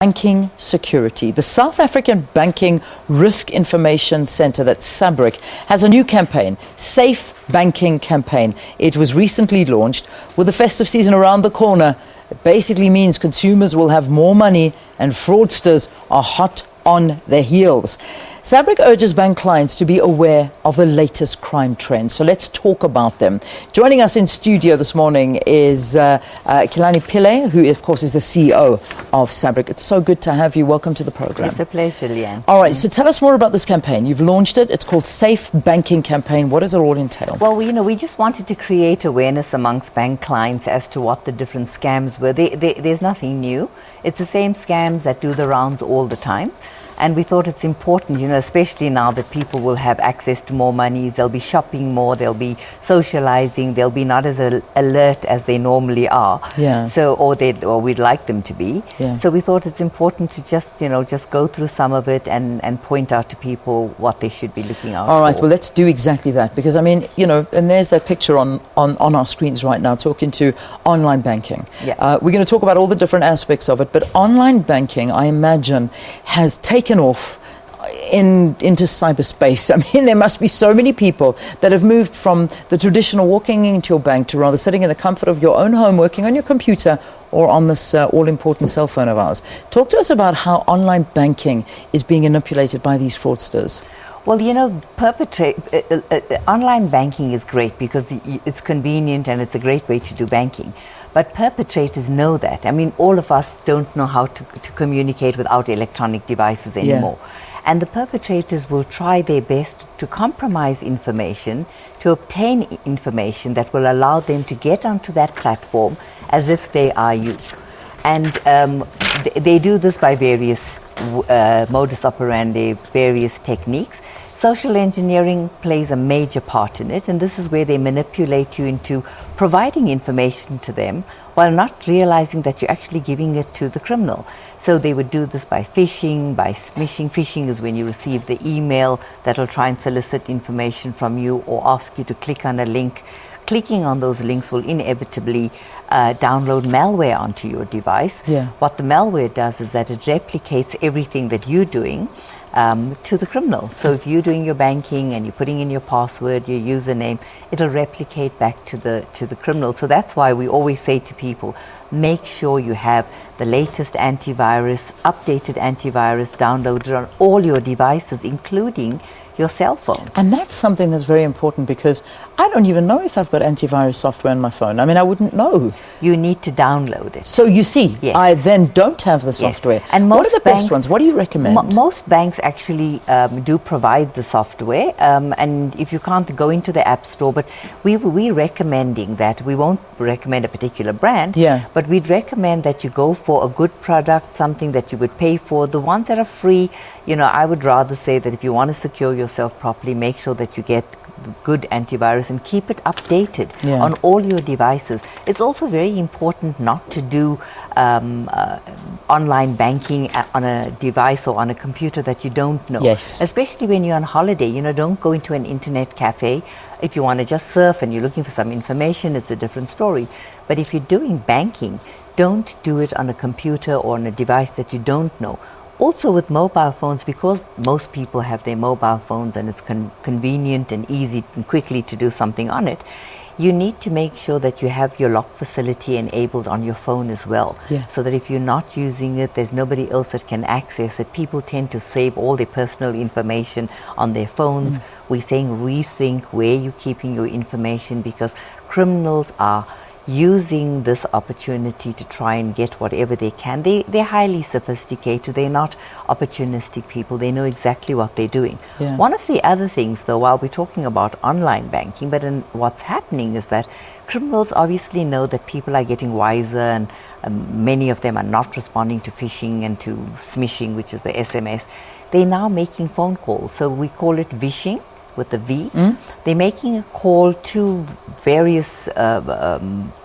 Banking security. The South African Banking Risk Information Centre, that's SABRIC, has a new campaign, Safe Banking Campaign. It was recently launched. With the festive season around the corner, it basically means consumers will have more money and fraudsters are hot on their heels. SABRIC urges bank clients to be aware of the latest crime trends. So let's talk about them. Joining us in studio this morning is Kalyani Pillay, who of course is the CEO of SABRIC. It's so good to have you. Welcome to the program. It's a pleasure, Leanne. All right, so tell us more about this campaign. You've launched it. It's called Safe Banking Campaign. What does it all entail? Well, we just wanted to create awareness amongst bank clients as to what the different scams were. There's nothing new. It's the same scams that do the rounds all the time. And we thought it's important, especially now that people will have access to more monies, they'll be shopping more, they'll be socializing, they'll be not as alert as they normally are. Yeah. So, or we'd like them to be. Yeah. So we thought it's important to just go through some of it and point out to people what they should be looking out for. All right, well, let's do exactly that. Because, I mean, and there's that picture on our screens right now talking to online banking. Yeah. We're going to talk about all the different aspects of it. But online banking, I imagine, has taken off into cyberspace. I mean, there must be so many people that have moved from the traditional walking into your bank to rather sitting in the comfort of your own home, working on your computer or on this all-important cell phone of ours. Talk to us about how online banking is being manipulated by these fraudsters. Well, online banking is great because it's convenient and it's a great way to do banking. But perpetrators know that. I mean, all of us don't know how to communicate without electronic devices anymore. Yeah. And the perpetrators will try their best to compromise information, to obtain information that will allow them to get onto that platform as if they are you. And they do this by various modus operandi, various techniques. Social engineering plays a major part in it, and this is where they manipulate you into providing information to them while not realizing that you're actually giving it to the criminal. So they would do this by phishing, by smishing. Phishing is when you receive the email that will try and solicit information from you or ask you to click on a link. Clicking on those links will inevitably download malware onto your device. Yeah. What the malware does is that it replicates everything that you're doing to the criminal. So if you're doing your banking and you're putting in your password, your username, it'll replicate back to the criminal. So that's why we always say to people, make sure you have the latest antivirus, updated antivirus downloaded on all your devices, including your cell phone. And that's something that's very important because I don't even know if I've got antivirus software on my phone. I mean, I wouldn't know. You need to download it. So you see, yes. I then don't have the software. Yes. And what are the best ones? What do you recommend? Most banks actually do provide the software, and if you can't, go into the App Store. But we're recommending that. We won't recommend a particular brand, yeah. But we'd recommend that you go for a good product, something that you would pay for. The ones that are free, I would rather say that if you want to secure yourself properly, make sure that you get good antivirus and keep it updated on all your devices. It's also very important not to do online banking on a device or on a computer that you don't know. Yes. Especially when you're on holiday. Don't go into an internet cafe. If you want to just surf and you're looking for some information, it's a different story. But if you're doing banking, don't do it on a computer or on a device that you don't know. Also with mobile phones, because most people have their mobile phones and it's convenient and easy and quickly to do something on it, you need to make sure that you have your lock facility enabled on your phone as well. Yeah. So that if you're not using it, there's nobody else that can access it. People tend to save all their personal information on their phones. We're saying rethink where you're keeping your information because criminals are using this opportunity to try and get whatever they can. They're highly sophisticated. They're not opportunistic people. They know exactly what they're doing. Yeah. One of the other things, though, while we're talking about online banking, but what's happening is that criminals obviously know that people are getting wiser and many of them are not responding to phishing and to smishing, which is the SMS. They're now making phone calls. So we call it vishing with the V. They're making a call to various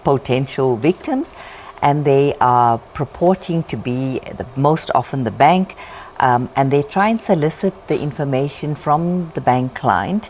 potential victims, and they are purporting to be most often the bank, and they try and solicit the information from the bank client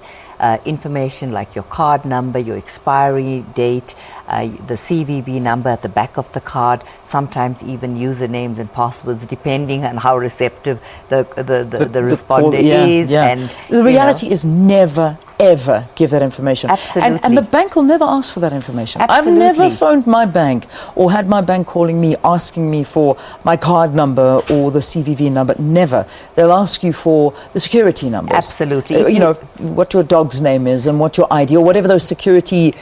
information like your card number, your expiry date, the CVV number at the back of the card, sometimes even usernames and passwords, depending on how receptive the respondent is. And the reality is never ever give that information. Absolutely. And the bank will never ask for that information. Absolutely. I've never phoned my bank or had my bank calling me asking me for my card number or the CVV number. Never. They'll ask you for the security numbers. Absolutely. You know, what your dog's name is and what your ID or whatever those security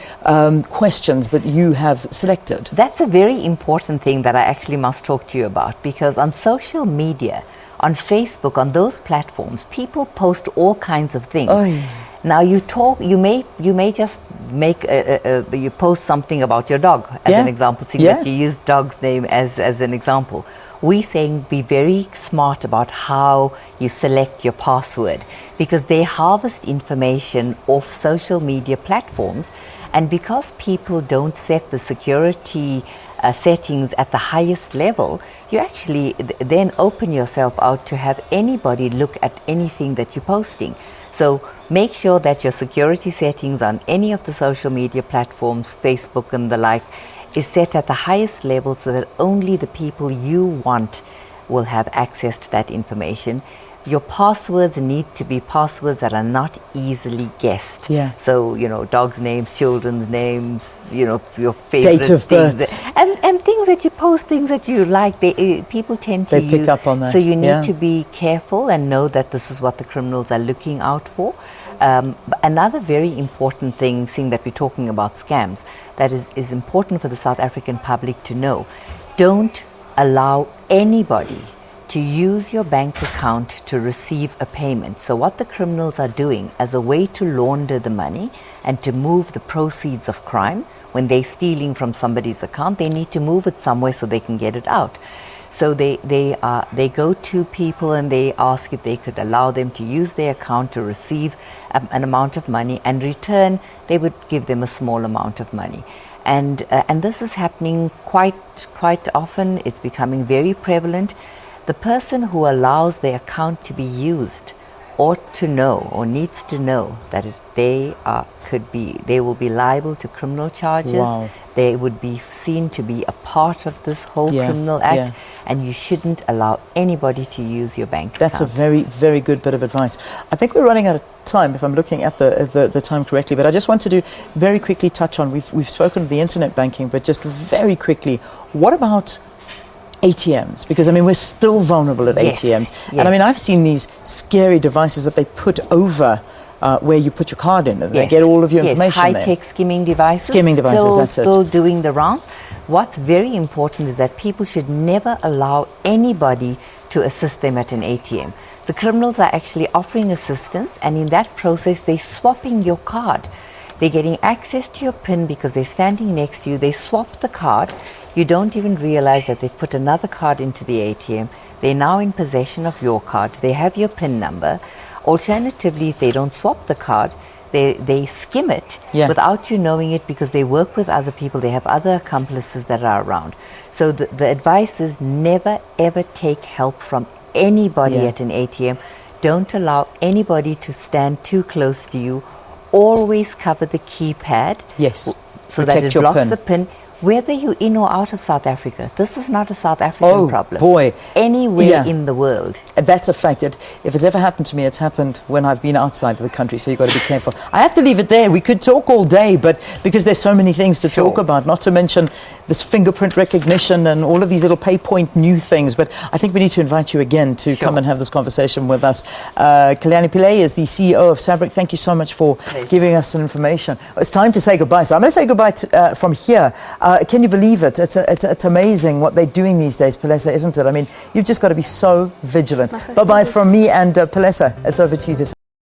questions that you have selected. That's a very important thing that I actually must talk to you about, because on social media, on Facebook, on those platforms, people post all kinds of things. Now you may just make you post something about your dog as an example, seeing that you use dog's name as an example. We're saying be very smart about how you select your password, because they harvest information off social media platforms, and because people don't set the security settings at the highest level, you actually then open yourself out to have anybody look at anything that you're posting. So make sure that your security settings on any of the social media platforms, Facebook and the like, is set at the highest level so that only the people you want will have access to that information. Your passwords need to be passwords that are not easily guessed. So, you know, dogs' names, children's names, you know, your favorite date of things. birth. And things that you post, things that you like, people tend to pick up on that. So you need to be careful and know that this is what the criminals are looking out for. Another very important thing, seeing that we're talking about scams, that is important for the South African public to know: don't allow anybody to use your bank account to receive a payment. So what the criminals are doing as a way to launder the money and to move the proceeds of crime, when they're stealing from somebody's account, they need to move it somewhere so they can get it out. So they go to people and they ask if they could allow them to use their account to receive an amount of money, and return they would give them a small amount of money. And this is happening quite often. It's becoming very prevalent. The person who allows their account to be used ought to know, or needs to know, that they will be liable to criminal charges. They would be seen to be a part of this whole criminal act, and you shouldn't allow anybody to use your bank account. That's a very, very good bit of advice. I think we're running out of time, if I'm looking at the time correctly, but I just wanted to very quickly touch on, we've spoken of the internet banking, but just very quickly, what about ATMs? Because I mean, we're still vulnerable at ATMs. And I mean, I've seen these scary devices that they put over where you put your card in, and they get all of your information there. High-tech skimming devices. Still doing the rounds. What's very important is that people should never allow anybody to assist them at an ATM. The criminals are actually offering assistance, and in that process, they're swapping your card. They're getting access to your PIN because they're standing next to you. They swap the card. You don't even realize that they've put another card into the ATM. They're now in possession of your card. They have your PIN number. Alternatively, if they don't swap the card, they skim it without you knowing it, because they work with other people. They have other accomplices that are around. So the advice is never ever take help from anybody at an ATM. Don't allow anybody to stand too close to you. Always cover the keypad. So that it blocks the PIN. Whether you're in or out of South Africa, this is not a South African problem. Anywhere in the world. That's a fact. If it's ever happened to me, it's happened when I've been outside of the country, so you've got to be careful. I have to leave it there. We could talk all day, but because there's so many things to talk about, not to mention this fingerprint recognition and all of these little PayPoint new things, but I think we need to invite you again to come and have this conversation with us. Kalyani Pillay is the CEO of SABRIC. Thank you so much for giving us some information. It's time to say goodbye, so I'm going to say goodbye from here. Can you believe it? It's amazing what they're doing these days, Pillay, isn't it? I mean, you've just got to be so vigilant. Bye-bye from me and Pillay. It's over to you to say.